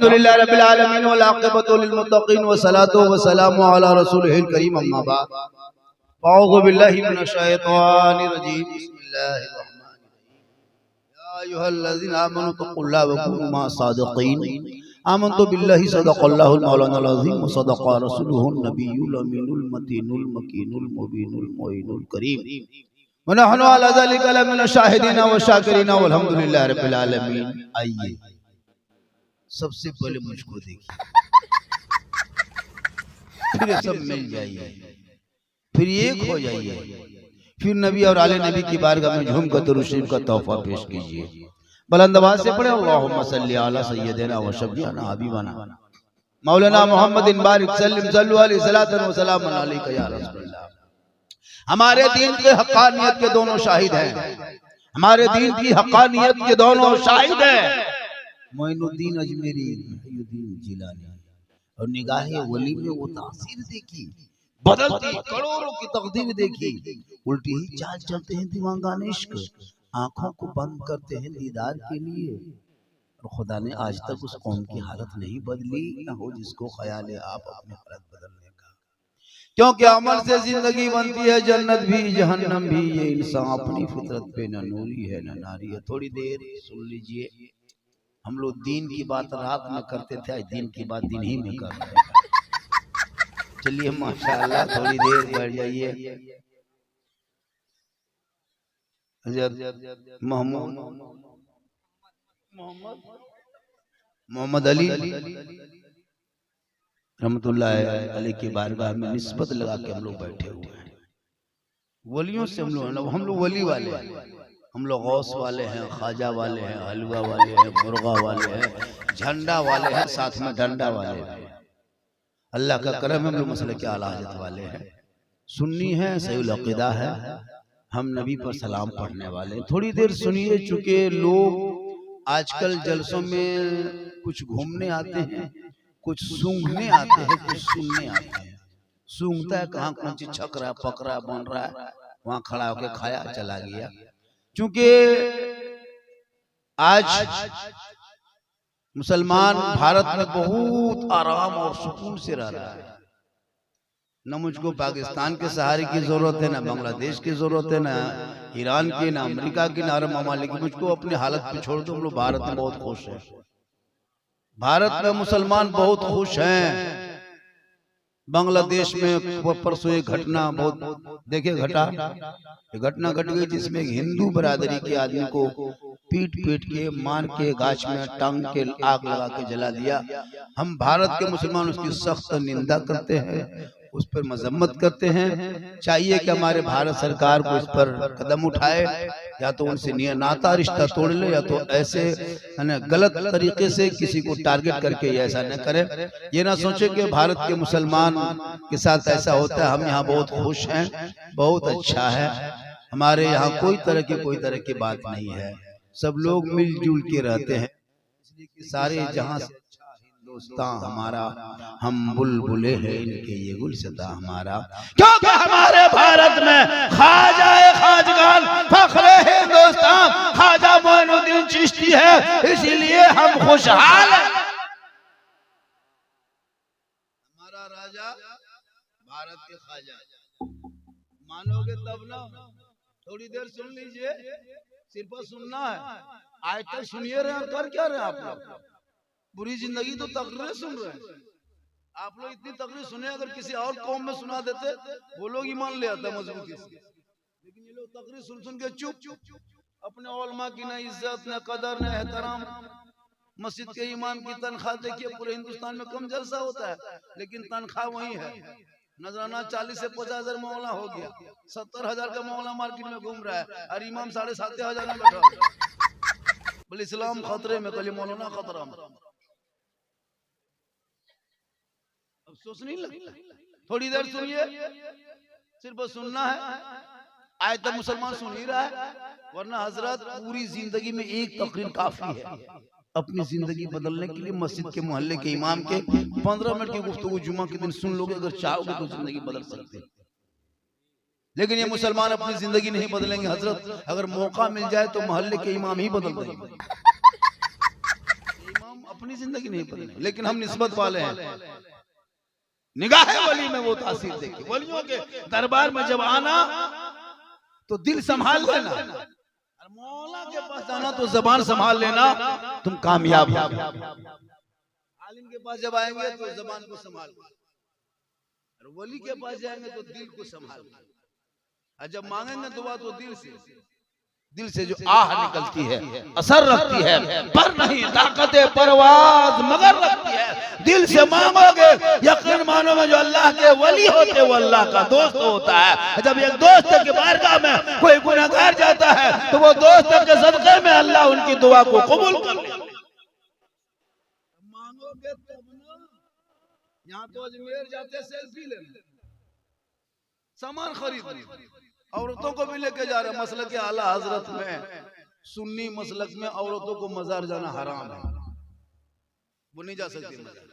अल्हम्दुलिल्लाहि रब्बिल आलमीन वल आक़िबतु लिल मुत्तक़ीन व सलातु व सलामु अला रसूलिहिल करीम अम्मा बाद अऊज़ु बिल्लाहि मिनश शैतानिर रजीम बिस्मिल्लाहिर रहमानिर रहीम या अय्युहल्लज़ीना आमनु तक़ुल्लाह व कुनू मअस सादिक़ीन आमन्तु बिल्लाहि सदक़ल्लाहुल मौलानाल अज़ीम व सदक़ा रसूलुहुन नबियुल अमीनुल मतीनुल मकीनुल मुबीनुल मुईनुल करीम व नहनु अला ज़ालिका लमिन शाहिदीन व शाकिरीन वल्हम्दुलिल्लाहि रब्बिल आलमीन। आइए सबसे पहले मुझको देखिए, फिर सब मिल जाइए, फिर एक हो जाइए, फिर नबी और आले नबी की बारगाह में झूम कर दुरूद शरीफ का तोहफा पेश कीजिए। बुलंद आवाज से पढ़े अल्लाहुम्मा सल्ली अला सय्यदिना व शफीअना हबीबना मौलाना मुहम्मदिन बारिक सल्लिम सल्लु अलैहि सलातन व सलामन अलैका या रसूलल्लाह। हमारे दीन के हक्कानियत के दोनों शाहिद हैं, हमारे दीन की हक्कानियत के दोनों शाहिद हैं मोइनुद्दीन अजमेरी, मुहीउद्दीन जिलानी। और निगाहे वली में वो तासीर देखी, बदलती करोड़ों की तकदीर देखी। उल्टी ही चाल चलते हैं दीवानगान इश्क, आंखों को बंद करते हैं दीदार के लिए। और खुदा ने आज तक उस कौम की हालत नहीं बदली, न हो जिसको ख्याल है आप अपने हालत बदलने का। क्योंकि अमल से जिंदगी बनती है, जन्नत भी जहन्नम भी। ये इंसान अपनी फितरत पे न नूरी है न नारी है। थोड़ी देर सुन लीजिए, हम लोग दीन की बात रात में करते थे, आज दीन की बात दिन ही में कर रहे हैं। चलिए माशाअल्लाह, थोड़ी देर बैठ जाइए। हज़रत मोहम्मद अली रहमतुल्लाह अलैह की बारगाह में निस्बत लगा के हम लोग बैठे हुए हैं। वलियों से हम लोग वली वाले हैं, हम लोग गौस वाले हैं, ख्वाजा वाले हैं, हलवा वाले हैं, मुर्गा वाले हैं, झंडा वाले हैं, साथ में डंडा वाले हैं। अल्लाह का करम हम लोग मसले के आला हज़रत वाले हैं, सुन्नी हैं, सही अक़ीदा है, हम नबी पर सलाम पढ़ने वाले हैं। थोड़ी देर सुनिए, चूंकि लोग आजकल जलसों में कुछ घूमने आते हैं, कुछ सूंघने आते हैं, कुछ सुनने आते हैं। सूंघता है कहाँ कौन चीज छक रहा पक रहा बन रहा है, वहां खड़ा होकर खाया चला गया। क्योंकि आज मुसलमान भारत में बहुत आराम और सुकून से रह रहा है। न मुझको पाकिस्तान के सहारे की जरूरत है, न बांग्लादेश की जरूरत है, न ईरान की, न अमेरिका की, न अरब ममालिक की। मुझको अपनी हालत पे छोड़ दो, हम लोग भारत में बहुत खुश हैं। भारत में मुसलमान बहुत खुश हैं। बांग्लादेश में परसों एक घटना बहुत देखे घटना घट गई, जिसमें हिंदू बरादरी के आदमी को पीट के मार के गाछ में टांग के आग लगा के जला दिया। हम भारत के मुसलमान उसकी सख्त निंदा करते हैं, उस पर मजम्मत करते हैं। चाहिए कि हमारे भारत सरकार को इस पर कदम उठाए, या तो उनसे नाता रिश्ता तोड़ ले, या तो ऐसे गलत तरीके से किसी को टारगेट करके ऐसा न करे। ये ना सोचे कि भारत के मुसलमान के साथ ऐसा होता है। हम यहाँ बहुत खुश हैं, बहुत अच्छा है। हमारे यहाँ कोई तरह की बात नहीं है, सब लोग मिलजुल के रहते हैं। सारे जहाँ हिंदुस्तान हमारा, हम बुलबुले हैं इनके ये गुलशता हमारा। क्योंकि हमारे भारत में ख्वाजा खाजगान फख्रे हिंदुस्तान ख्वाजा मोइनुद्दीन चिश्ती है, इसीलिए हम खुशहाल हैं। हमारा राजा भारत के ख्वाजा, मानोगे तब ना। थोड़ी देर सुन लीजिए, सिर्फ सुनना है। आज तक सुनिए रहे, कर क्या रहे आप लोग? बुरी जिंदगी तो तकरीरें सुन रहे हैं आप लोग। इतनी तकरीर सुने, अगर किसी और कौम में सुना देते वो लोग ईमान ले आता मजबूती से। लेकिन ये लोग तकरीर सुन के चुप। अपने उलमा की न इज्जत, न कदर, न एहतराम। मस्जिद के इमाम की तनख्वाह देखिए, पूरे हिंदुस्तान में कम जलसा होता है, लेकिन तनख्वाह वही है। नजराना 40 से 50,000 मौला हो गया, 70,000 का मौला मार्केट में घूम रहा है, और इमाम 7,500 में बैठा है। बोले इस्लाम खतरे में, कल मौलाना खतरा में। अफसोस नहीं लगता? थोड़ी देर सुनिए, सिर्फ सुनना है। आज तक मुसलमान सुन ही रहा है, वरना हजरत पूरी जिंदगी में एक तकरीर काफी है अपनी जिंदगी बदलने के लिए। मस्जिद के मोहल्ले के इमाम के 15 मिनट की गुफ्तगू जुमा के दिन सुन लोगे, अगर चाहोगे तो जिंदगी बदल सकते हैं। लेकिन ये मुसलमान अपनी जिंदगी नहीं बदलेंगे हजरत। अगर मौका मिल जाए तो मोहल्ले के इमाम ही बदल देंगे। इमाम अपनी जिंदगी नहीं बदली, लेकिन हम निस्बत वाले हैं। निगाह वली में वो तासीर देखी। वलियों के दरबार में जब आना तो दिल संभाल लेना, और मौला के पास आना तो जबान संभाल लेना, तुम कामयाब हो। आलिम के पास जब आएंगे तो जबान को संभाल, और वली के पास जाएंगे तो दिल को संभाल। और जब मांगेंगे दुआ तो दिल से जो आह निकलती है, असर रखती है, पर नहीं ताकत परवाज मगर रखती है। दिल से मांगोगे, यकीन मानोगे जो अल्लाह के वली होते वो अल्लाह का दोस्त होता है। जब एक दोस्त के बारगाह में कोई गुनहगार जाता है तो वो दोस्त के सदक़े में अल्लाह उनकी दुआ को कबूल कर लेता है। मांगोगे तब ना, यहाँ तो अजमेर जाते सेल्फी लेने, सामान खरीद, औरतों को भी लेके जा रहे। मसलक के आला हजरत में, सुन्नी मसलक में औरतों को मजार जाना हराम है, वो नहीं जा सकती मजार।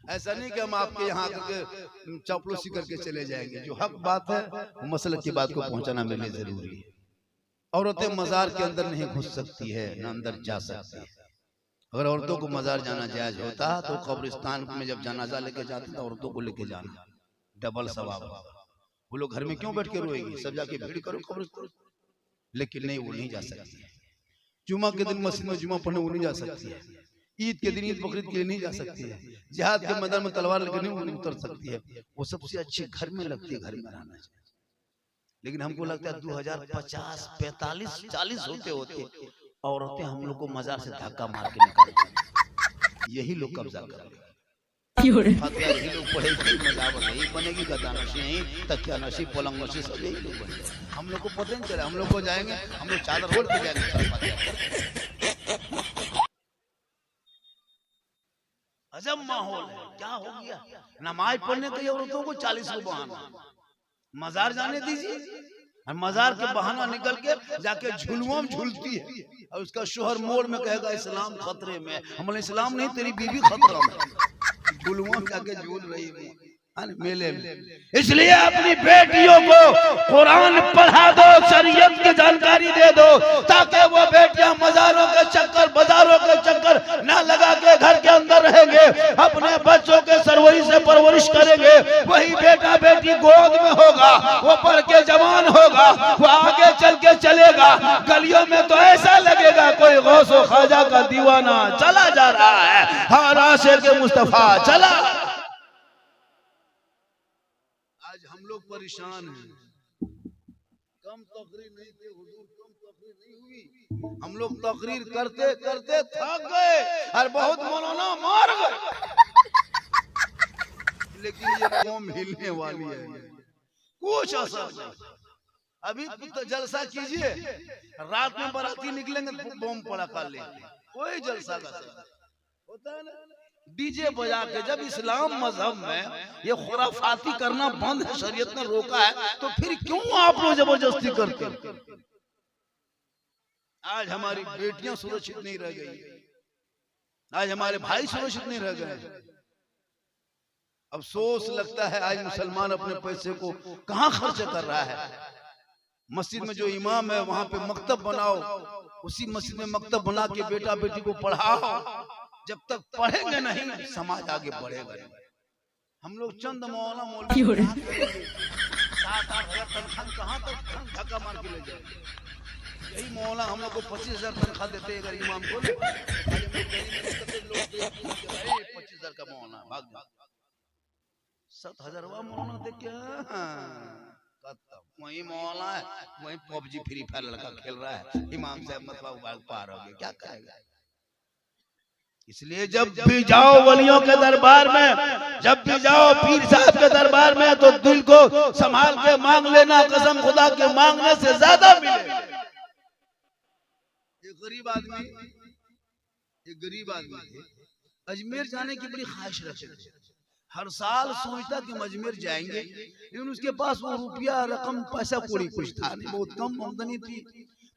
ऐसा नहीं कि हम आपके यहाँ आकर चपलूसी करके चले जाएंगे। जो हक बात है मसलक की बात को पहुंचाना मेरे लिए जरूरी है। औरतें मजार के अंदर नहीं घुस सकती है, न अंदर जा सकती है। अगर औरतों को मजार जाना जायज होता तो कब्रिस्तान में जब जनाजा लेके जाते तो औरतों को लेके जाना, डबल सवाब। वो लोग घर में क्यों बैठ के रोएंगे, सब जाके भीड़ करो कब्रिस्तान। लेकिन नहीं, वो नहीं जा सकती है। जुमा के दिन मस्जिद में जुमा पढ़ने वो नहीं जा सकती है। ईद के दिन ईद बकरीद के लिए नहीं जा सकती है। जिहाद के मैदान में तलवार लेकर नहीं उतर सकती है। वो सबसे अच्छी घर में लगती है, घर में रहना चाहिए। लेकिन हमको लगता है 2050, 45, 40 होते होते औरतें हम लोग को मजार से धक्का मार के निकाल, यही लोग कब्जा कर लेंगे। यही लोग पढ़ेगी, मजार नहीं बनेगी, गद्दानशी नहीं, तकिया नशी, पलंग नशी, सब यही लोग बनेंगे। हम लोग को पता नहीं चला। हम लोग को जाएंगे, हम लोग चादर रोड पे जाएंगे। अजब माहौल है। क्या हो गया? नमाज पढ़ने के औरतों को 40 को बहाना, मजार जाने दीजिए। और मजार के बहाना निकल के जाके झुलुआ में झूलती है, और उसका शोहर मोड़ में कहेगा इस्लाम खतरे में। हम इस्लाम नहीं, तेरी बीवी खतरा में। झुलुआ में जाके झूल रही है मेले में। इसलिए अपनी बेटियों को कुरान पढ़ा दो, शरीयत की जानकारी दे दो, ताकि वो बेटियां मजारों के चक्कर, बाजारों के चक्कर ना लगा के घर के अंदर रहेंगे, अपने बच्चों के सरवरी से परवरिश करेंगे। वही बेटा बेटी गोद में होगा, वो पढ़ के जवान होगा, वो आगे चल के चलेगा। गलियों में तो ऐसा लगेगा कोई गौसो ख्वाजा का दीवाना चला जा रहा है, हर आशिक के मुस्तफा चला। आज हम लोग परेशान हैं। कम तकरीर नहीं थे हुजूर, कम तकरीर नहीं हुई। हम लोग तकरीर करते करते थक गए और बहुत मौलाना मार गए। लेकिन ये कौम हिलने वाली है, कुछ असर नहीं। अभी तो जलसा कीजिए, रात में बाराती निकलेंगे बम पड़ाका लेंगे, कोई जलसा का होता है ना। डीजे बजा के, जब इस्लाम मजहब में ये खुराफाती करना बंद है, शरीयत ने रोका है, तो फिर क्यों आप लोग जबरदस्ती करते हैं? आज हमारी बेटियां सुरक्षित नहीं रह गई, आज हमारे भाई सुरक्षित नहीं रह गए। अफसोस लगता है आज मुसलमान अपने पैसे को कहां खर्च कर रहा है। मस्जिद में जो इमाम है वहां पे मकतब बनाओ, उसी मस्जिद में मकतब बना के बेटा बेटी को पढ़ाओ। जब तक पढ़ेंगे नहीं समाज आगे बढ़ेगा नहीं। हम लोग चंद मौलाना मौलवी 7-8 हजार तनख्वाह कहाँ तक धक्का मार के ले जाएंगे। यही मौलाना हम लोग को 25,000 तनख्वाह देते अगर इमाम को 25,000 का मौलाना भाग जाओ। 7,000 मौलाना देख के वही मौलाना है, वही पबजी फ्री फायर लड़का खेल रहा है, इमाम साहब मतलब पार हो गए, क्या करेगा। इसलिए जब भी जाओ वलियों के दरबार में, जब भी जाओ पीर साहब के दरबार में, तो दिल को संभाल के मांग लेना, कसम खुदा के मांगने से ज्यादा मिले। एक गरीब आदमी थे, अजमेर जाने की बड़ी ख्वाहिश रखते थे। हर साल सोचता कि हम अजमेर जाएंगे, लेकिन उसके पास वो रुपया रकम पैसा कोड़ी कुछ था नहीं, बहुत कम आमदनी थी।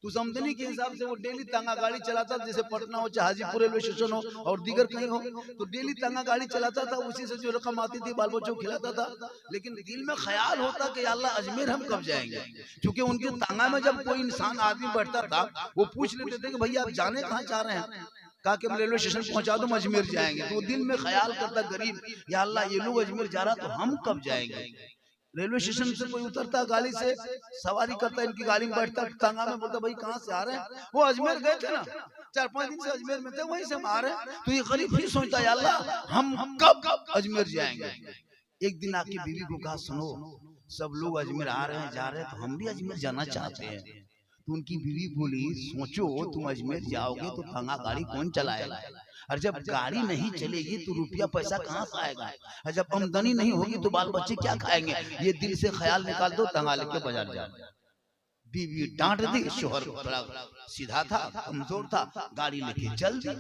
तो उस आमदनी के हिसाब से वो डेली तांगा गाड़ी चलाता, जैसे पटना हो, चाहे हाजीपुर रेलवे स्टेशन हो और दीगर कहीं हो, तो डेली तांगा गाड़ी चलाता था। उसी से जो रकम आती थी बाल बच्चों को खिलाता था। लेकिन दिल में ख्याल होता कि अल्लाह अजमेर हम कब जाएंगे, क्योंकि उनके तांगा में जब कोई इंसान आदमी बैठता था वो पूछ लेते थे कि भैया आप जाने कहाँ चाह रहे हैं, कहा कि हम रेलवे स्टेशन पहुंचा दो, अजमेर जाएंगे। तो वो दिल में ख्याल करता गरीब, या अल्लाह ये लोग अजमेर जा रहा तो हम कब जाएंगे। रेलवे स्टेशन से कोई उतरता, गाड़ी से सवारी करता, इनकी गाड़ी में बैठता, तांगा में बोलता भाई कहाँ से आ रहे हैं, वो अजमेर गए थे ना, 4-5 दिन से अजमेर में थे, वहीं से हम आ रहे हैं। तो ये गरीब फिर सोचता है अल्लाह हम कब अजमेर जाएंगे। एक दिन आके बीवी को कहा सुनो सब लोग अजमेर आ रहे हैं, जा रहे हैं, तो हम भी अजमेर जाना चाहते हैं। तो उनकी बीवी बोली सोचो तुम अजमेर जाओगे तो तांगा गाड़ी कौन चलाएगा, और जब गाड़ी नहीं चलेगी तो रुपया पैसा कहाँ से आएगा, और जब आमदनी नहीं होगी तो बाल बच्चे क्या खाएंगे। ये दिल से ख्याल निकाल दो, तांगा लेके बाजार जाओ। बीवी डांट दी, शोहर थोड़ा सीधा था, कमजोर था, गाड़ी लेके चल दी,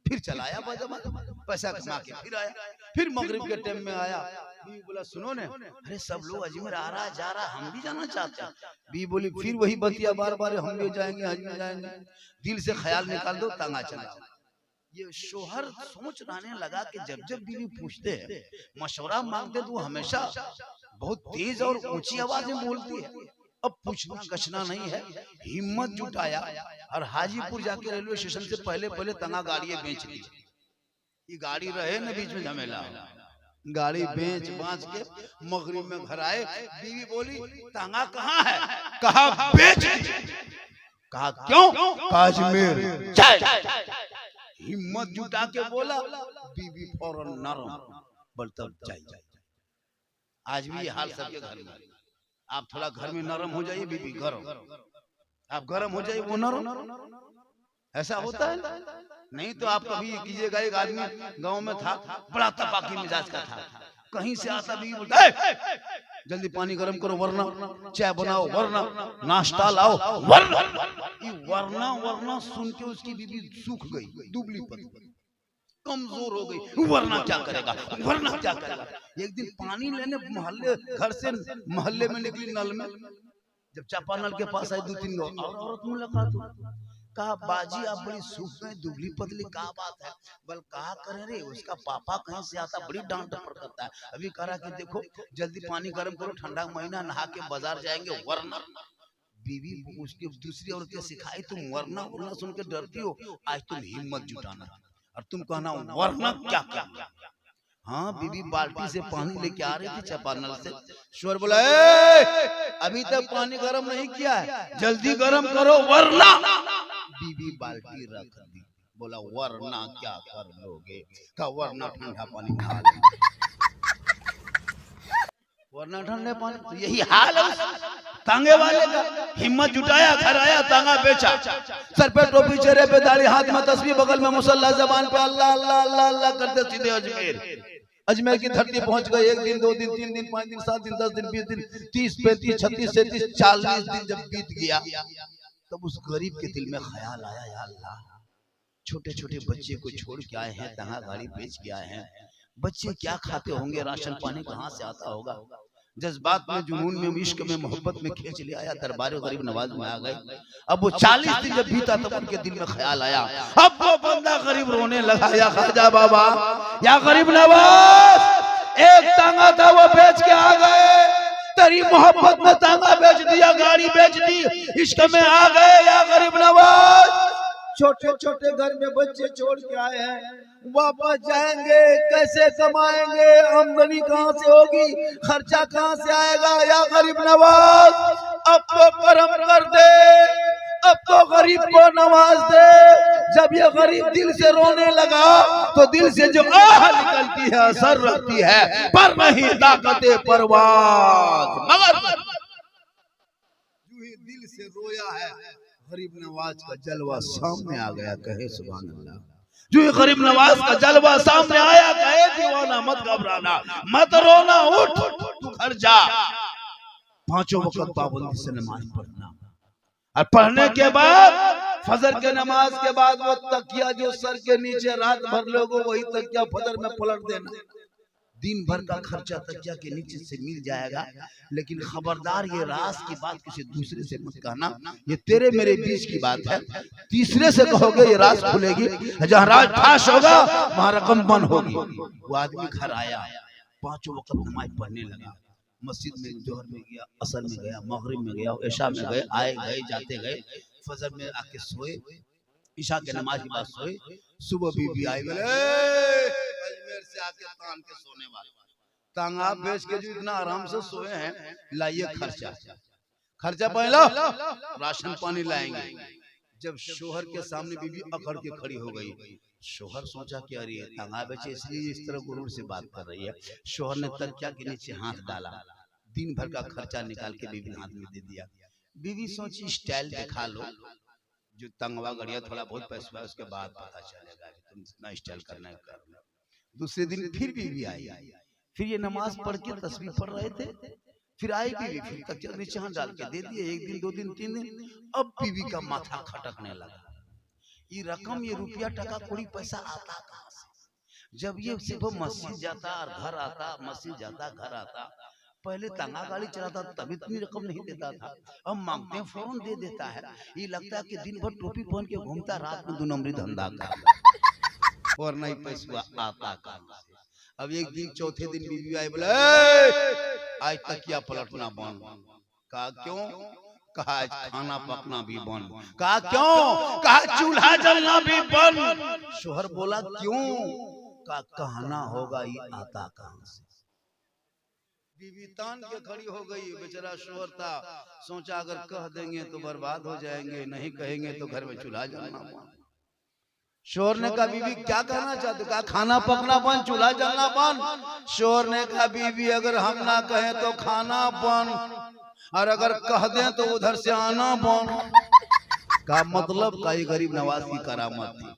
फिर चलाया पैसा कमा के फिर आया। फिर मगरिब के टाइम में आया, बीवी बोला सुनो ने, अरे सब लोग अजमेर आ रहा जा रहा, हम भी जाना चाहते हैं। बीवी बोली फिर वही बतिया बार बार, हम भी जाएंगे अजमेर जाएंगे। दिल से ख्याल निकाल दो, तांगा चलाओ। ये शोहर सोच रहने लगा कि जब जब बीवी पूछते हैं, मशवरा मांगते, तो वो हमेशा बहुत तेज और ऊंची आवाज में बोलती है। अब पूछना गछना नहीं है, हिम्मत जुटाया और हाजीपुर जाके रेलवे स्टेशन से पहले तांगा गाड़ी बेच ली। ये गाड़ी रहे न बीच में झमेला, गाड़ी बेच बांच के मगरिब में घर आए। बीवी बोली तांगा कहाँ है, कहा बेच। कहा क्यों, कहा अजमेर। हिम्मत जुटा के बोला, बीवी फौरन नरम, बोल तब चाहिए। आज भी ये हाल सबके घर में। आप थोड़ा घर में नरम हो जाइए, बीवी गरम, आप गरम हो जाइए वो नरम। ऐसा होता है नहीं तो आप कभी कीजिएगा। एक आदमी गांव में था, बड़ा तपाकी मिजाज का था, कहीं से आता बीवी बोलता जल्दी पानी गरम करो वरना, चाय बनाओ वरना, नाश्ता लाओ वरना। ये वरना सुन के उसकी बीवी सूख गई, दुबली पतली, कमजोर हो गई। वरना क्या करेगा, वरना क्या करेगा। एक दिन पानी लेने घर से मोहल्ले में निकली नल में, जब चापा नल के पास आई 2-3 औरत मुलाकात। कहा बाजी आप बड़ी सूख गए, दुबली पतली, क्या बात है। बल कहा करे रे, उसका पापा कहीं से आता, बड़ी डांट डपट करता है। अभी कह रहा कि देखो जल्दी पानी गर्म करो, ठंडा महीना, नहा के बाजार जाएंगे वरना। बीवी उसकी दूसरी औरत के सिखाई, तुम वरना सुन के डरती हो, आज तुम हिम्मत जुटाना और तुम कहना वरना क्या करना। हाँ बीवी बाल्टी से पानी लेके आ रही थी चापानल से, शोर बोला अभी तक पानी गरम नहीं किया है, जल्दी गरम करो वरना। बीवी बाल्टी रख दी, बोला वरना क्या कर लोगे, का वरना ठंडा पानी खा ले, वरना ठंडे पानी। तो यही हाल है तांगे वाले का। हिम्मत जुटाया, घर आया, तांगा बेचा, सर पे टोपी, चेहरे पे दाढ़ी, हाथ में तस्बीह, बगल में मुसल्ला, जबान पे अल्लाह अल्लाह अल्लाह अल्लाह करते सीधे अजमेर की धरती पहुंच गए। 1 दिन 2 दिन 3 दिन 5 दिन 7 दिन 10 दिन 20 दिन 30 35 36 37 40 दिन जब बीत गया, तब उस गरीब के दिल में ख्याल आया, या अल्लाह छोटे छोटे बच्चे को छोड़ के आए हैं, तांगा गाड़ी बेच के आए हैं, बच्चे क्या खाते होंगे, राशन पानी कहाँ से आता होगा। जज्बात में, जुनून में, इश्क में, मोहब्बत में खींच ले आया, दरबार गरीब नवाज में आ गए। अब वो 40 दिन जब बीता तब उनके दिल में ख्याल आया। अब वो बंदा गरीब रोने लगा, या ख्वाजा बाबा, या गरीब नवाज, एक तांगा था वो बेच के आ गए, तेरी मोहब्बत में तांगा बेच दिया, गाड़ी बेच दी, इश्क में आ गए। या गरीब नवाज, छोटे छोटे घर में बच्चे छोड़ के आए हैं, वापस जाएंगे कैसे, कमाएंगे, आमदनी कहाँ से होगी, खर्चा कहाँ से आएगा। या गरीब नवाज, अब तो करम कर दे, अब तो गरीब को नवाज दे। जब ये गरीब दिल से रोने लगा तो दिल से जो आह निकलती है असर रहती है, पर नहीं ताकते परवाज। मगर दिल से रोया है, गरीब नवाज का जलवा सामने आ गया, कहे सुभान अल्लाह। जो ये गरीब नवाज का जलवा सामने आया, कहे दीवाना मत घबराना, मत रोना, उठ तू घर जा, 5 वक्त पाबंदी से नमाज पढ़ना, और पढ़ने के बाद फजर के नमाज के बाद वो तकिया जो सर के नीचे रात भर लोगों, वही तकिया फजर में पलट देना। दिन भर का खर्चा तकिया के नीचे से मिल जाएगा, लेकिन खबरदार ये राज की बात किसी दूसरे से मत कहना, ये तेरे मेरे बीच की बात है। तीसरे से कहोगे ये राज खुलेगी, जहाँ राज फाश होगा वहाँ रकम बंद होगी। वो आदमी घर आया, 5 वक्त नमाज पढ़ने लगा, मस्जिद में जोहर में गया, असर में गया, मगरिब में गया, ऐशा में गए, आए गए जाते गए, फजर में आके सोए। ईशा के नमाज के बाद सोए, सुबह बीबी आई, बोले अजमेर से आके तान के सोने वाले, तांगा बेच के जो इतना आराम से सोए हैं, लाइए खर्चा, खर्चा पहला राशन पानी लाएंगे। जब शोहर के सामने बीबी अकड़ के खड़ी हो गई, शोहर सोचा कि अरे तांगा बेचे इसलिए इस तरह गुरूर से बात कर रही है। शोहर ने तकिया के नीचे हाथ डाला, दिन भर का खर्चा निकाल के बीबी हाथ में दे दिया। बीवी सोची स्टाइल दिखा लो, जो तंगवा गड़िया थोड़ा बहुत पैसा उसके बाद पता चलेगा कि तुम जितना स्टाइल करना है कर लो। दूसरे दिन फिर बीवी आई, फिर ये नमाज पढ़ के तस्बीह पढ़ रहे थे, फिर आई बीवी, फिर तकिया नीचे हाथ डाल के दे दिए। एक दिन, दो दिन, तीन दिन, अब बीवी का माथा खटकने लगा, ये रकम, ये रुपया टका कोई पैसा आता कहाँ से? जब ये सिर्फ मस्जिद जाता और घर आता, मस्जिद जाता घर आता, पहले तंगा गाड़ी चलाता तब इतनी रकम नहीं देता था, अब मांगते हैं फौरन दे देता है। ये लगता है कि दिन भर टोपी पहन के घूमता, रात में 2 नंबरी धंधा करता और नहीं पैसा आता कहाँ से? अब एक दिन चौथे दिन बीवी आई, बोले आज तकिया पलटना बंद। कहा क्यों? कहा आज खाना पकना भी बंद। कहा क्यों? कहा चूल्हा जलना भी बंद। शोहर बोला क्यों? कहा कहना होगा ये आता कहाँ से? बीवी तान के खड़ी हो गई। बेचारा शोहर था, सोचा अगर कह देंगे तो बर्बाद हो जाएंगे, नहीं कहेंगे तो घर में चूल्हा जलना बंद। शोहर ने कहा बीवी क्या कहना चाहते? कहा खाना पकना बंद, चूल्हा जलना बंद। शोहर ने कहा बीवी अगर हम ना कहें तो खाना बंद, और अगर कह दें तो उधर से आना बंद। का मतलब का ये गरीब नवाज की करामत थी।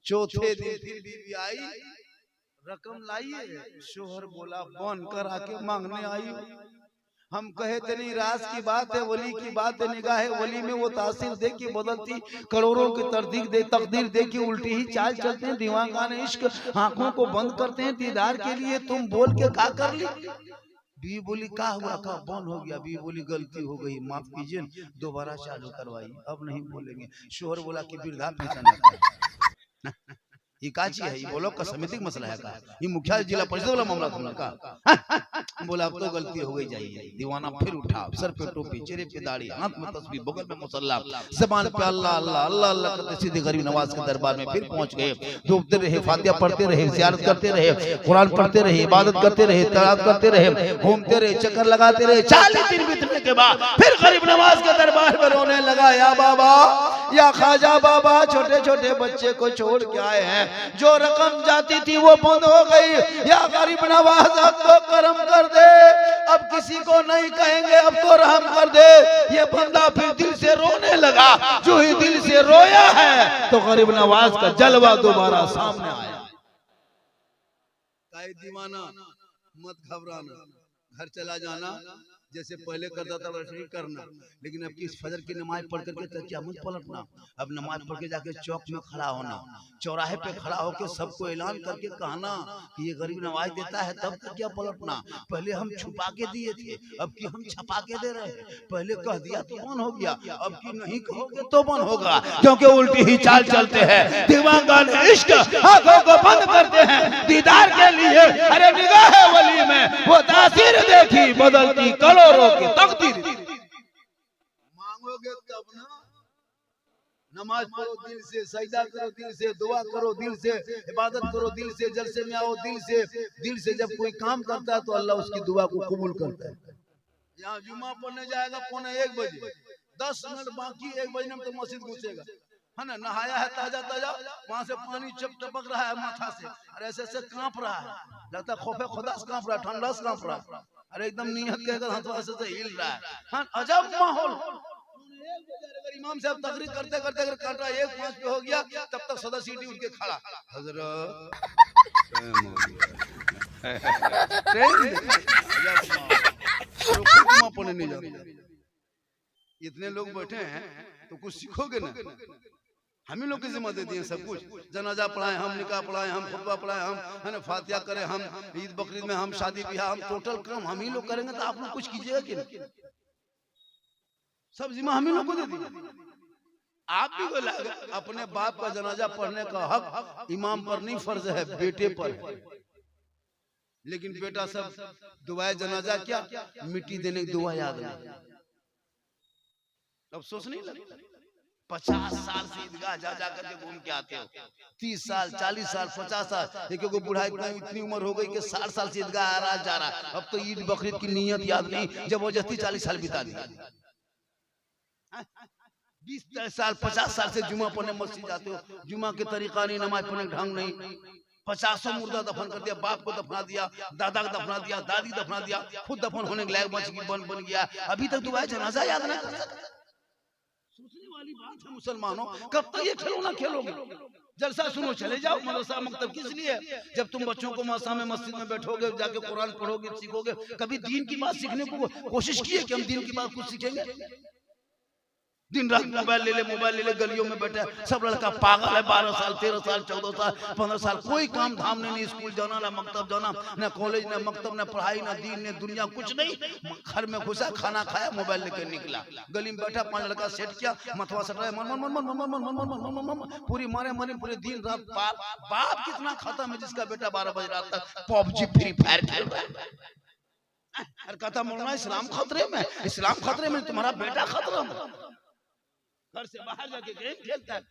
चौथे दिन फिर बीवी आई, रकम लाइए। शोहर बोला बन कर आके मांगने आई। हम कहे थे नहीं, राज की बात है, वली की बात है, निगाह है वली में वो तासीर देखी बदलती, करोड़ों की तकदीर देखी उल्टी ही चाल चलते हैं, दीवानगाने इश्क आंखों को बंद करते हैं दीदार के लिए, तुम बोल के का कर ली? बीवी बोली का हुआ? का बंद हो गया। बीवी बोली गलती हो गई, माफ कीजिए, दोबारा चालू करवाइए, अब नहीं बोलेंगे। शोहर बोला कि वृद्धा पेंशन ये काची है? ये बोलो का समितिक मसला है का? ये मुखिया जिला परिषद वाला मामला तुमने का? बोला अब तो गलती हो गई जाइए। दीवाना फिर उठा, सर पे टोपी, चेहरे पे दाढ़ी, हाथ में तस्बीह, बगल में मुसल्ला, ज़बान पे अल्लाह अल्लाह अल्लाह अल्लाह करते सीधे गरीब नवाज के दरबार में फिर पहुंच गए। डूबते रहे, फातिहा पढ़ते रहे, ज़ियारत करते रहे, कुरान पढ़ते रहे, इबादत करते रहे, तलावत करते रहे, घूमते रहे, चक्कर लगाते रहे। 40 दिन बीतने के बाद फिर गरीब नवाज के दरबार में रोने लगा, या बाबा या ख्वाजा बाबा, छोटे छोटे बच्चे को छोड़ के आए हैं, जो रकम जाती थी वो बंद हो गई, या गरीब नवाज अब तो करम कर दे, अब किसी को नहीं कहेंगे, अब तो रहम कर दे। ये बंदा फिर दिल से रोने लगा। जो ही दिल से रोया है तो गरीब नवाज का जलवा दोबारा सामने आया। दीवाना मत घबराना, घर चला जाना, जैसे पहले करता था वैसे ही करना, लेकिन अब किस फजर की नमाज पढ़ करके तकिया मत पलटना। अब नमाज पढ़ के जाके चौक में खड़ा होना, चौराहे पे खड़ा होके सबको ऐलान करके कहना कि ये गरीब नवाज देता है, तब तकिया पलटना। पहले हम छुपा के दिए थे, अब की हम छपा के दे रहे हैं। पहले कह दिया तो बंद हो गया, अब की नहीं कहोगे तो बंद होगा, क्योंकि उल्टी ही चाल चलते हैं, दीवानगाने इश्क आंखों को बंद करते हैं दीदार के लिए। अरे निगाह वली में वो तासीर देखी बदलती करोड़ों की तकदीर। मांगोगे तब ना, नमाज पढ़ो दिल से, सजदा करो दिल से, दुआ करो दिल से, इबादत करो दिल से, जलसे में आओ दिल से। दिल से जब कोई काम करता है तो अल्लाह उसकी दुआ को कबूल करता है। यहाँ जुमा पढ़ने जाएगा 1:45 बजे, 10 मिनट बाकी 1 बजे में तो मस्जिद घुसेगा, है ना, नहाया है ताजा ताजा, वहां से पानी टपक रहा है माथा से, और ऐसे ऐसे कांप रहा है, लगता है खौफे खुदा से कांप रहा है, ठंडा से कांप रहा है, अरे एकदम नियत के हाथ से हिल रहा है। हाँ, अजब माहौल। अगर इमाम साहब तकरीर करते करते अगर काटा 1:05 पे हो गया, तब तक सदा सीटी उठ के खड़ा, हजरत पढ़ने नहीं जाते। इतने लोग बैठे हैं तो कुछ सीखोगे ना। हम ही लोग की जिम्मा दे दिए सब कुछ, जनाजा पढ़ाए हम, निकाह पढ़ाए हम, खुतबा पढ़ाए हम, है ना, फातिहा करें हम, ईद बकरीद में हम, शादी ब्याह हम, टोटल काम हम ही लोग करेंगे, तो आप लोग कुछ कीजिएगा कि नहीं? सब जिम्मा हम ही लोग को दे दिए। आप भी को लगा अपने बाप का जनाजा पढ़ने का हक इमाम पर नहीं, फर्ज है बेटे पर है। लेकिन बेटा सब दुआए जनाजा क्या, मिट्टी देने की दुआ याद नहीं, अफसोस नहीं लगता। 50 साल से ईदगाह जा जा करके घूम के आते हो, 30 साल 40 साल 50 साल, एक बूढ़ा इतनी उम्र हो गई कि 60 साल से ईदगाह आ रहा जा रहा। अब तो ईद बकरीद की नियत याद नहीं, जबरदस्ती 40 साल बिता दिया। 20 साल 50 साल से जुमा पढ़ने मस्जिद जाते हो, जुमा के तरीका नहीं, नमाज पढ़ने का ढंग नहीं। 50 मुर्दा दफन कर दिया, बाप को दफना दिया, दादा को दफना दिया, दादी दफना दिया, खुद दफन होने के लायक बन गया, अभी तक दुआ जनाजा याद ना कर सकते। सोचने वाली बात है मुसलमानों, कब तक ये खिलौना खेलोगे? जलसा सुनो चले जाओ, मदरसा मकतब किस लिए? जब तुम बच्चों को मदरसा में मस्जिद में बैठोगे, जाके कुरान पढ़ोगे, सीखोगे। कभी दीन की बात सीखने को कोशिश की है कि हम दीन की बात कुछ सीखेंगे? दिन रात मोबाइल ले ले गलियों में बैठे सब लड़का पागल है। 12 साल 13 साल 14 साल 15 साल कोई काम धाम नहीं, स्कूल जाना ना मकतब जाना, ना कॉलेज ना मकतब, ना पढ़ाई ना दीन ना दुनिया, कुछ नहीं। घर में घुसा, खाना खाया, मोबाइल लेकर निकला, गली में बैठा, 5 लड़का सेट किया, मथवा सट रहा, मन पूरी मारे मरे पूरे दिन रात। बाप कितना खत्म है जिसका बेटा 12 बजे रात तक पबजी फ्री फायर खेल रहा है। और कहता मौलाना इस्लाम खतरे में, इस्लाम खतरे में, तुम्हारा बेटा खतरा में। घर से बाहर जाके गेम खेलता है।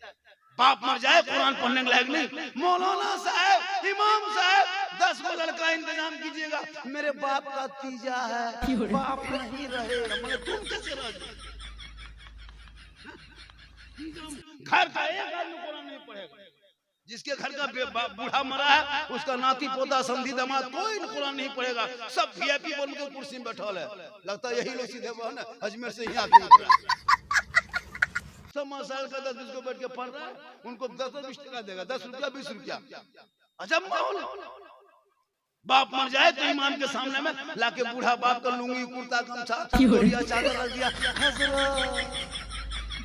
बाप मर जाए कुरान पढ़ने के लायक नहीं। मौलाना साहब, इमाम साहब, 10 को लड़का इंतजाम कीजिएगा, मेरे बाप का तीजा है, बाप नहीं रहेगा। मतलब तुम कैसे रह जाओ? घर का एक आदमी कुरान नहीं पढ़ेगा। जिसके घर का बूढ़ा मरा है, उसका नाती पोता समधी दामाद कोई कुरान नहीं पढ़ेगा। सब VIP बोल के कुर्सी में बैठा है। लगता है यही लोग सीधे वो ना अजमेर से ही आके सब मसाल का 10 को बैठ के पढ़ रहा है, उनको 10-20 टका देगा, 10 रुपया 20 रुपया। अजब माहौल। बाप मर जाए तो इमाम के सामने में लाके बूढ़ा बाप का लुंगी कुर्ता गमछा चादर रख दिया।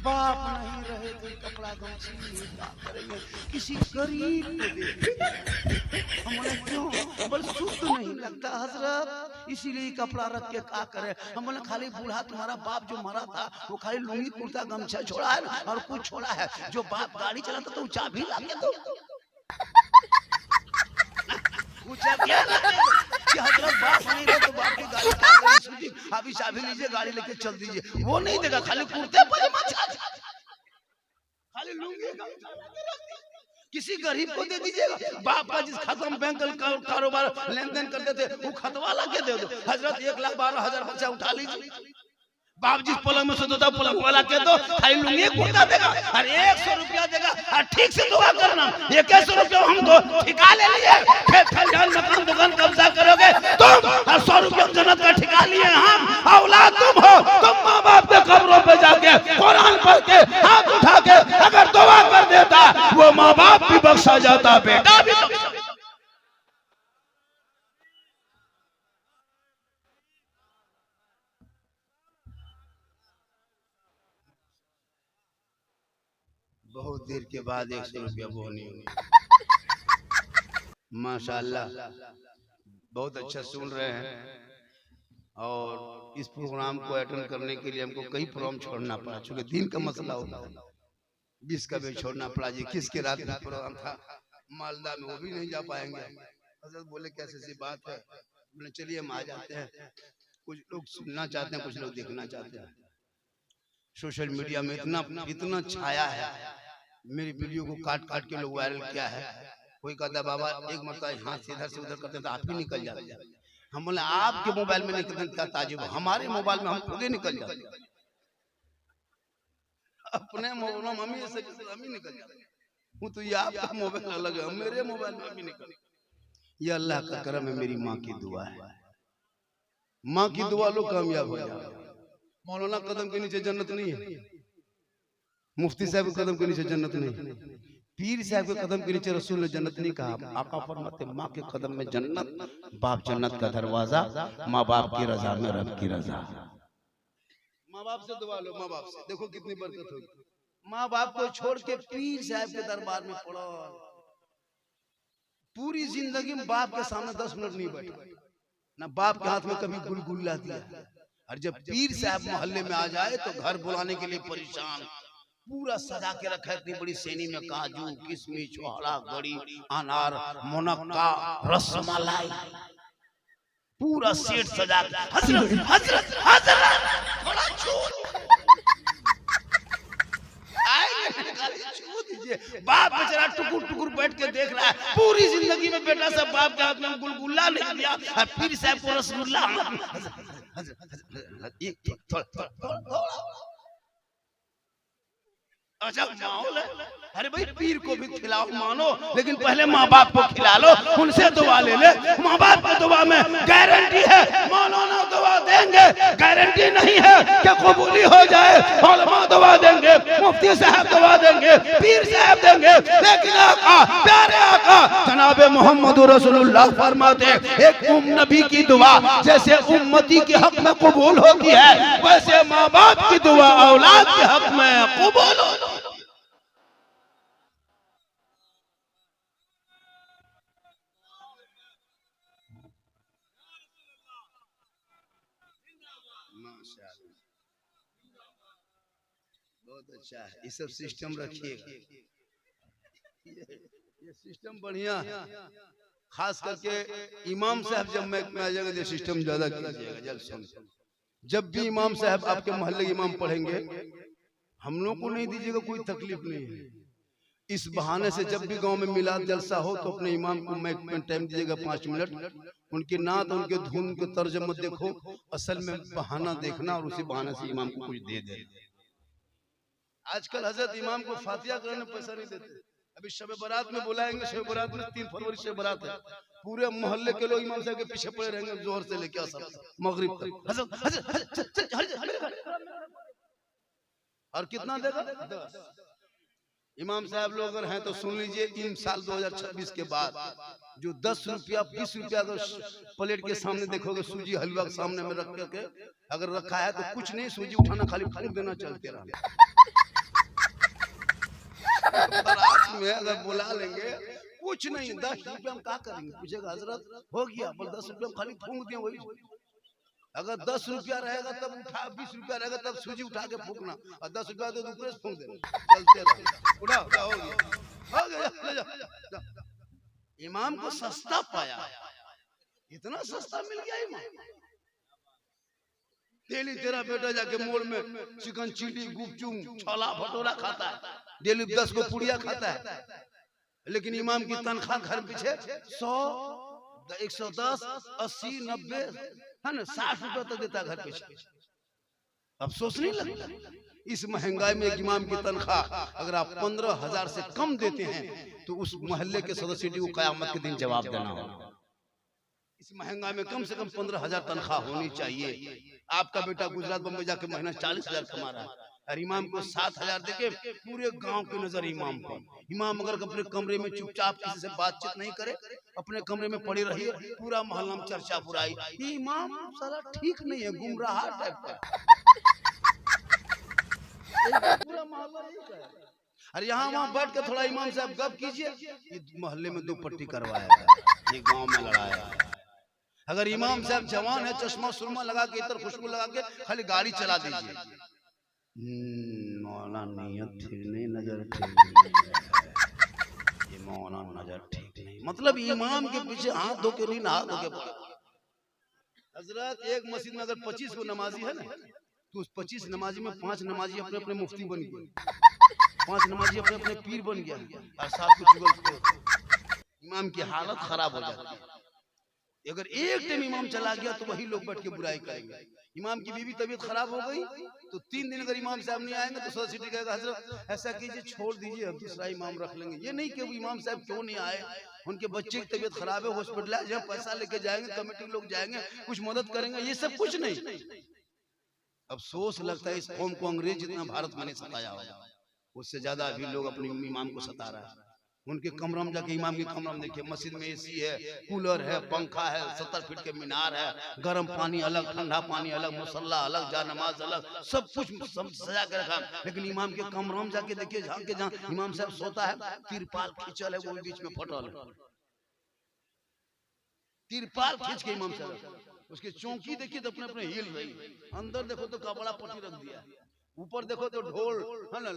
बाप नहीं रहे तो कपड़ा गमछी क्या करेंगे, किसी गरीब को दे। हमने क्यों बल शुद्ध नहीं लगता हजरत, इसीलिए कपड़ा रख के क्या करे। हमने खाली बूढ़ा तुम्हारा बाप जो मरा था वो खाली लुंगी कुर्ता गमछा छोड़ा है ना, और कुछ छोड़ा है। जो बाप गाड़ी चलाता तो चाबी ला के दो, हजरत बाप नहीं रहे तो बाप की गाड़ी अभी चाबी लीजिए, गाड़ी लेके चल दीजिए, वो नहीं देगा। खाली कुर्ते पजामा खाली लूंगी किसी गरीब को दे दीजिएगा। बाप का जिस खत्म बैंक कारोबार लेन देन करते थे वो खतवा ला के दे दो। हजरत 1,12,000 बच्चा उठा लीजिए। बाप जिस पलंग में सोता था पलंग वाला के दो, खाली लुंगी कुर्ता देगा और 100 रुपया देगा। और ठीक से दुआ करना, 100 रुपया हम दो ठिका ले लिए, खेत खलिहान मकान दुकान कब्जा करोगे तुम, और 100 रुपया जन्नत का ठिका लिए हम। औलाद तुम हो, तुम माँ बाप के कब्रों पे जाके कुरान पढ़ के हाथ उठा के अगर दुआ कर देता, वो माँ बाप भी बख्शा जाता, बेटा भी बख्शा। बहुत देर के बाद 100 रुपया बोनी हुई। माशाल्लाह बहुत अच्छा सुन रहे हैं। और इस प्रोग्राम को अटेंड करने के लिए हमको कई प्रोग्राम छोड़ना पड़ा, चूंकि दिन का मसला होता है। 20 का भी छोड़ना पड़ा जी। किसके रात में प्रोग्राम था मालदा में, वो भी नहीं जा पाएंगे। हजरत बोले कैसे सी बात है, बोले चलिए हम आ जाते हैं। कुछ लोग सुनना चाहते हैं, कुछ लोग देखना चाहते हैं। सोशल मीडिया में इतना छाया है, मेरी वीडियो को काट काट के लोग वायरल किया है। कोई कहता है बाबा एक मतलब हाथ से इधर से उधर करते तो आप ही निकल जाते। हम बोले आपके मोबाइल में निकलने का ताजुब, हमारे मोबाइल में हम खुद ही निकल जाते। अपने मोबाइल में हम ही निकल जाते। वो तो ये आपका मोबाइल अलग है, मेरे मोबाइल में भी निकल। ये अल्लाह का करम है, मेरी माँ की दुआ है। माँ की दुआ लो कामयाब हो जाओ। मौलाना कदम के नीचे जन्नत नहीं है, मुफ्ती साहब के कदम के नीचे जन्नत नहीं, पीर साहब के कदम के नीचे रसूल ने जन्नत नहीं कहा। आका फरमाते माँ के कदम में जन्नत, बाप जन्नत का दरवाजा, माँ बाप की रजा में रब की रजा। माँ बाप से दुआ लो, माँ बाप से देखो कितनी बरकत होगी। माँ बाप को छोड़ के पीर साहब के दरबार में पड़ो, पूरी जिंदगी में बाप के सामने 10 मिनट नहीं बैठा, ना बाप के हाथ में कभी गुलगुला दिया। और जब पीर साहब मोहल्ले में आ जाए तो घर बुलाने के लिए परेशान, पूरा सजा के रखा है। इतनी बड़ी सेनी में काजू किशमिश छोड़ा गड़ी अनार मुनक्का रसमलाई पूरा सेट सजा के। हजरत हजरत हजरत थोड़ा छूट आए छू दीजिए। बाप बेचारा टुकुर टुकुर बैठ के देख रहा है, पूरी जिंदगी में बेटा सब बाप के हाथ में गुलगुल्ला नहीं दिया, फिर साहब को रसगुल्ला। अच्छा माहौल है, अरे भाई पीर को भी खिलाओ मानो, लेकिन पहले माँ बाप को खिला लो, उनसे दुआ ले ले। माँ बाप की दुआ में गारंटी है, मौलाना दुआ देंगे, गारंटी नहीं है कि कबूली हो जाए। उलमा दुआ देंगे, मुफ्ती साहब दुआ देंगे, पीर साहब देंगे, लेकिन आका, प्यारे आका जनाब मोहम्मद रसूलुल्लाह फरमाते एक नबी की दुआ जैसे उम्मती के हक में कबूल होती है, वैसे माँ बाप की दुआ औलाद के हक में कबूल हो। बहुत अच्छा है, ये सब सिस्टम रखिएगा, ये सिस्टम बढ़िया, खास करके इमाम साहब जब मैं आ जाएगा ये सिस्टम ज्यादा कीजिएगा। जब समझो, जब भी इमाम साहब आपके मोहल्ले इमाम पढ़ेंगे, हम लोग को नहीं दीजिएगा, कोई तकलीफ नहीं है। इस बहाने से जब भी गांव में मिलाद जलसा हो तो अपने इमाम को माइक में टाइम दीजिएगा 5 मिनट, उनके नात उनके धुन के तर्ज मत देखो, असल में बहाना देखना और उसी बहाने से इमाम को कुछ दे दे। आजकल हजरत इमाम को फातिहा करने में पैसा नहीं देते। अभी शब बारात में बुलाएंगे, शब बारात में 3 फरवरी से बारात है, पूरे मोहल्ले के लोग इमाम साहब के पीछे पड़े रहेंगे जोहर से लेकर असर मगरिब तक। और कितना देगा? 10। इमाम साहब लोग अगर हैं तो सुन लीजिए, इन साल 2026 के बाद जो 10 रुपया 20 रुपया अगर प्लेट के सामने देखोगे, सूजी हलवा के सामने में रख करके अगर रखा है तो कुछ नहीं, सूजी उठाना खाली फूक देना, चलते रहना। बारात में अगर बुला लेंगे कुछ नहीं, 10 रुपया हम क्या करेंगे? पूछेगा हजरत हो गया, बोल 10 रुपया हम खाली फूक दिए वही। अगर 10 रुपया रहेगा तब उठा, 20 रुपया रहेगा तब सूजी उठा के फूकना, और 10 रुपया तो ऊपर से फूक देना, चलते रहो। उठा उठा हो गया, ले जा। इमाम को सस्ता पाया, इतना सस्ता मिल गया इमाम। डेली तेरा बेटा जाके मोड़ में चिकन चिली गुपचुप छोला भटूरा खाता है, डेली 10 को पुड़िया खाता है, लेकिन इमाम की तनख्वाह घर पीछे 100 110 80 90 है ना 60 रुपए तक देता घर पीछे। अफसोस नहीं लगता? इस महंगाई में एक इमाम की तनख्वाह अगर आप 15,000 से कम देते हैं तो उस मोहल्ले के सदस्य को कयामत के दिन जवाब देना होगा। इस महंगाई में कम से कम 15,000 तनख्वाह होनी चाहिए। आपका बेटा गुजरात बम्बई जाके महीना 40,000 कमा रहा है, और इमाम को 7,000 देके पूरे गांव की नजर इमाम पर। इमाम अगर अपने कमरे में चुपचाप किसी से बातचीत नहीं करे, अपने कमरे में पड़ी रही, पूरा मोहल्ला में चर्चा बुराई, ये इमाम साला ठीक नहीं है, गुमराह टाइप का पूरा मोहल्ला नहीं है। अरे यहाँ वहाँ बैठ के थोड़ा इमाम साहब गप कीजिए, ये मोहल्ले में 2 पट्टी करवाया है, ये गांव में लड़ाया है। अगर इमाम साहब जवान है, चश्मा सुरमा लगा के, इतर खुशबू लगा के खाली गाड़ी चला दीजिए, मौलाना नियत ठीक नहीं, नजर ठीक नहीं, ये मौलाना नजर ठीक नहीं, मतलब इमाम के पीछे हाथ धो के नहीं, हाथ धो के। हजरत एक मस्जिद में अगर 25 को नमाजी है ना, तो उस 25 नमाजी में 5 नमाजी अपने अपने मुफ्ती बन गए, 5 नमाजी अपने अपने पीर बन गया, और 7 को चुगल। इमाम की हालत खराब हो जाती है। अगर एक टाइम इमाम चला गया तो वही लोग बैठ के बुराई करेंगे। इमाम की बीवी तबीयत खराब हो गई तो 3 दिन अगर इमाम साहब नहीं आएंगे तो सोसाइटी कहेगा हजरत ऐसा कीजिए, छोड़ दीजिए, हम दूसरा इमाम रख लेंगे। ये नहीं कि वो इमाम साहब क्यों नहीं आए, उनके बच्चे की तबीयत खराब है, हॉस्पिटलाइज है, पैसा लेके जाएंगे, कमेटी लोग जाएंगे, कुछ मदद करेंगे, ये सब कुछ नहीं। अफसोस लगता है इस कौम को अंग्रेज जितना भारत में नहीं सताया होगा, उससे ज्यादा अभी लोग अपने इमाम को सता रहा है। उनके कमरा में जाके इमाम के कमरा में देखिए, मस्जिद में एसी है, कूलर है, पंखा है, 70 फीट के मीनार है, गर्म पानी अलग, ठंडा पानी अलग, मुसल्ला अलग, जा नमाज अलग, सब कुछ सब सजा के रखा। लेकिन इमाम के कमरा में जाके देखिए, जहाँ इमाम साहब सोता है, तिरपाल खींचल है, वो बीच में फटल है, तिरपाल खींच के इमाम साहब, उसकी चौकी देखिए तो अपने अपने हिल रही, अंदर देखो तो कपड़ा पट्टी रख दिया, ऊपर देखो तो ढोल है ना,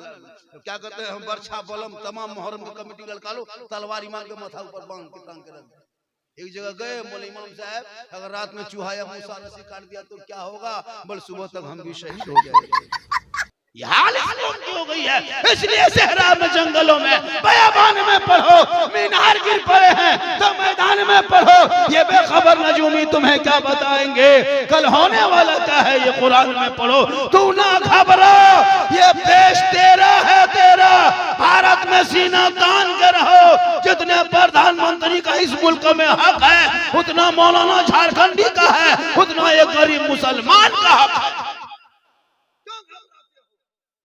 क्या कहते हैं, बरछा बलम तमाम मुहर्रम की कमेटी लड़का लो, तलवार इमाम के माथा ऊपर बांध के टांग के रख। एक जगह गए, बोले इमाम साहब अगर रात में चूहा या मूसा रस्सी काट दिया तो क्या होगा? बोले सुबह तक हम भी शहीद हो जाएंगे। ये हाल इस कौम की हो गई है। इसलिए सहरा में, जंगलों में, बयाबान में पढ़ो, मीनार गिर पड़े हैं तो मैदान में पढ़ो। ये बेखबर नजूमी तुम्हें क्या बताएंगे, कल होने वाला क्या है ये कुरान में पढ़ो। तू ना घबरा, ये देश तेरा है, तेरा। भारत में सीना तान के रहो। जितने प्रधानमंत्री का इस मुल्क में हक है, उतना मौलाना झारखंडी का है, उतना एक गरीब मुसलमान का हक है।